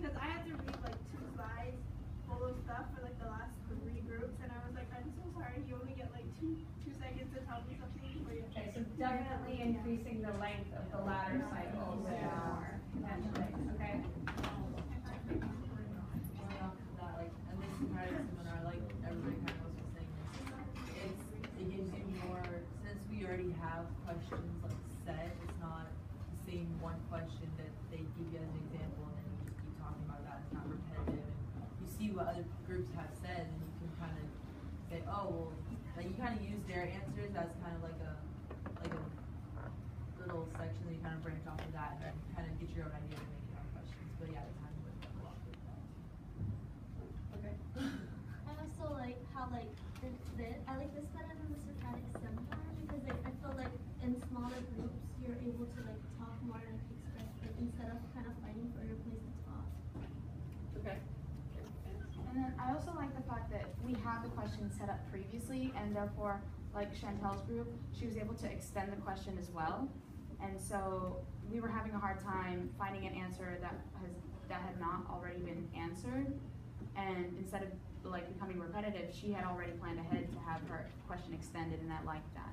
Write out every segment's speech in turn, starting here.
because I had to read like 2 slides full of stuff for like the last 3 groups, and I was like, I'm so sorry, you only get like two seconds to tell me something. Okay, so definitely increasing the length of the ladder cycles more potentially. Okay. Like, and this Socratic seminar, like everybody kind of was saying, it gives you more, since we already have questions like set, it's not the same one question that they give you as an example and then you just keep talking about that. It's not repetitive, and you see what other groups have said, and you can kind of say, oh well, like you kind of use their answers as kind of like a little section that you kind of branch off of that and kind of get your own idea and make your own questions. But yeah, it's kind of a lot with that. Okay. I also like how I like this better than the Socratic seminar because I feel like in smaller groups you're able to like talk more and express like instead of kind of fighting for your place to talk. Okay. And then I also like the fact that we had the questions set up previously, and therefore, like Chantel's group, she was able to extend the question as well. And so we were having a hard time finding an answer that had not already been answered. And instead of like becoming repetitive, she had already planned ahead to have her question extended, and I liked that.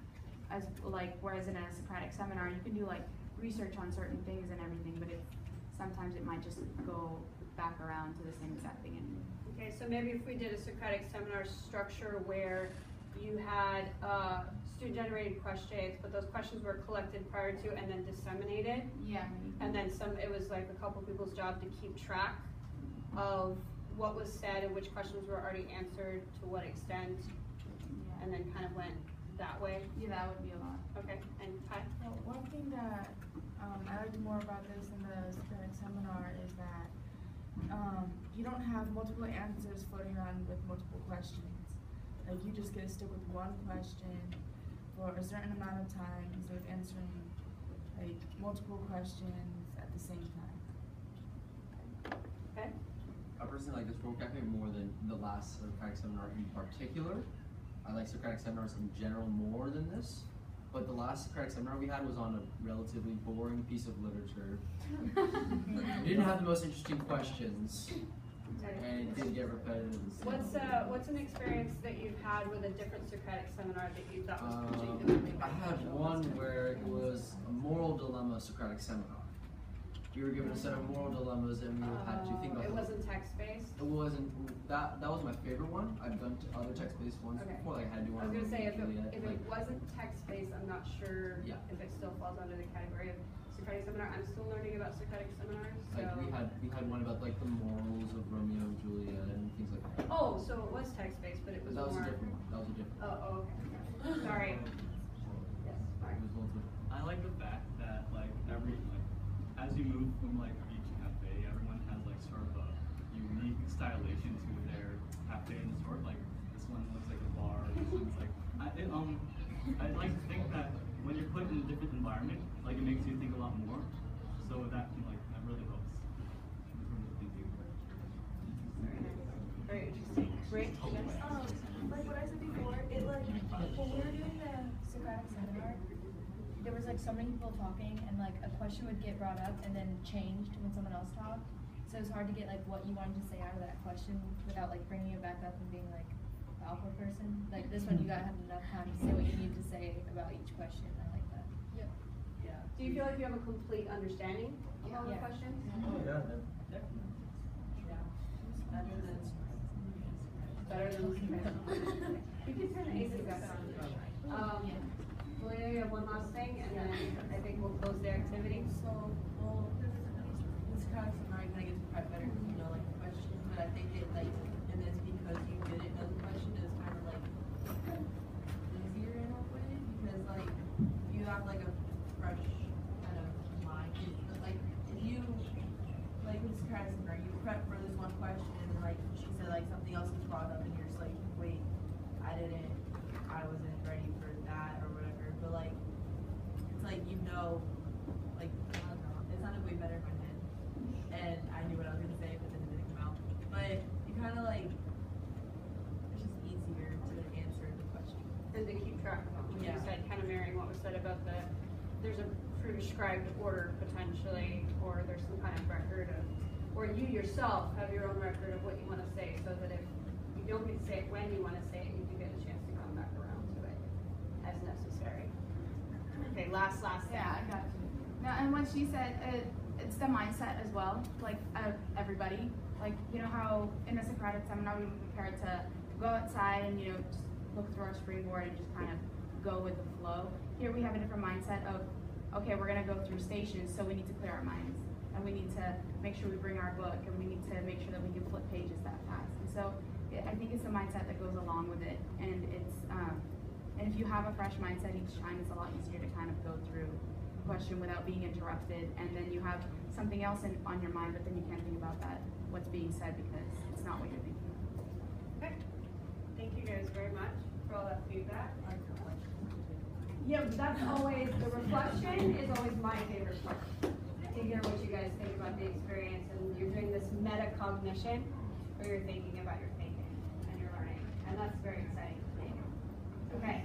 Whereas in a Socratic seminar, you can do like research on certain things and everything, but sometimes it might just go back around to the same exact thing anyway. Okay, so maybe if we did a Socratic seminar structure where you had student-generated questions, but those questions were collected prior to and then disseminated. Yeah. And then it was like a couple people's job to keep track of what was said and which questions were already answered to what extent, and then kind of went that way. Yeah, that would be a lot. Okay, and Ty? Well, one thing that I liked more about this in the Socratic seminar is that you don't have multiple answers floating around with multiple questions. Like you just get to stick with one question for a certain amount of time instead of answering like multiple questions at the same time. Okay. I personally like this vocabulary more than the last Socratic seminar in particular. I like Socratic seminars in general more than this. But the last Socratic seminar we had was on a relatively boring piece of literature. It didn't have the most interesting questions, and it did get repetitive. What's an experience that you've had with a different Socratic seminar that you thought was particularly I had one where it was a moral dilemma Socratic seminar. We were given a set of moral dilemmas, and we had to think about. It wasn't text-based? It wasn't. That was my favorite one. I've done other text-based ones before. Like I had to do one. I was gonna say if like, it wasn't text-based, I'm not sure if it still falls under the category of Socratic seminar. I'm still learning about Socratic seminars. So. Like we had one about like the morals of Romeo and Juliet and things like that. Oh, so it was text-based, but it was that more. Was a different one. That was a different one. Oh, okay. Sorry. Yes. Mark. I like the fact that as you move from like each cafe, everyone has like sort of a unique stylization to their cafe and sort. Like this one looks like a bar. This one's like I'd like to think that when you're put in a different environment, like it makes you think a lot more. So that really helps in terms of thinking. Very interesting. Great. Like what I said before, it like when we were doing the Socratic seminar, there was like so many people talking, and like a question would get brought up and then changed when someone else talked. So it was hard to get like what you wanted to say out of that question without like bringing it back up and being like the awkward person. Like this one, you gotta have enough time to say what you need to say about each question. I like that. Yeah. Yeah. Do you feel like you have a complete understanding of all the questions? Oh yeah, definitely. Yeah. Better than you can turn the AC back on. Leah, you have one last thing, and then I think we'll close the activity. So, this kind of seminar kind of gets quite better, like the questions, but I think it and it's because you didn't know the question is kind of like easier in a way, because like you have like a fresh kind of mind. Like if you like with this kind of seminar, you prep for this one question, and then like she said like something else was brought up, and you're just like, wait, I wasn't ready for that or whatever. But like it's like like I don't know, it sounded way better in my head, and I knew what I was gonna say, but then it didn't come out. But you kind of like it's just easier to answer the question and to keep track of what you Yeah. said, kind of mirroring what was said about there's a prescribed order potentially, or there's some kind of record of or you yourself have your own record of what you want to say, so that if you don't get to say it when you want to say it, you do get a chance to come back around to it as necessary. Okay, last thing. Yeah, I got you. No, and what she said, it's the mindset as well, like of everybody. Like, you know how in the Socratic seminar we were prepared to go outside and, you know, just look through our springboard and just kind of go with the flow. Here we have a different mindset of, okay, we're gonna go through stations, so we need to clear our minds. And we need to make sure we bring our book, and we need to make sure that we can flip pages that fast. And so I think it's the mindset that goes along with it. And it's, and if you have a fresh mindset each time, it's a lot easier to kind of go through a question without being interrupted. And then you have something else on your mind, but then you can't think about that, what's being said, because it's not what you're thinking of. Okay. Thank you guys very much for all that feedback. Yeah, that's always, the reflection is always my favorite part. To hear what you guys think about the experience, and you're doing this metacognition, where you're thinking about your thinking and your learning, and that's very exciting to me. Okay.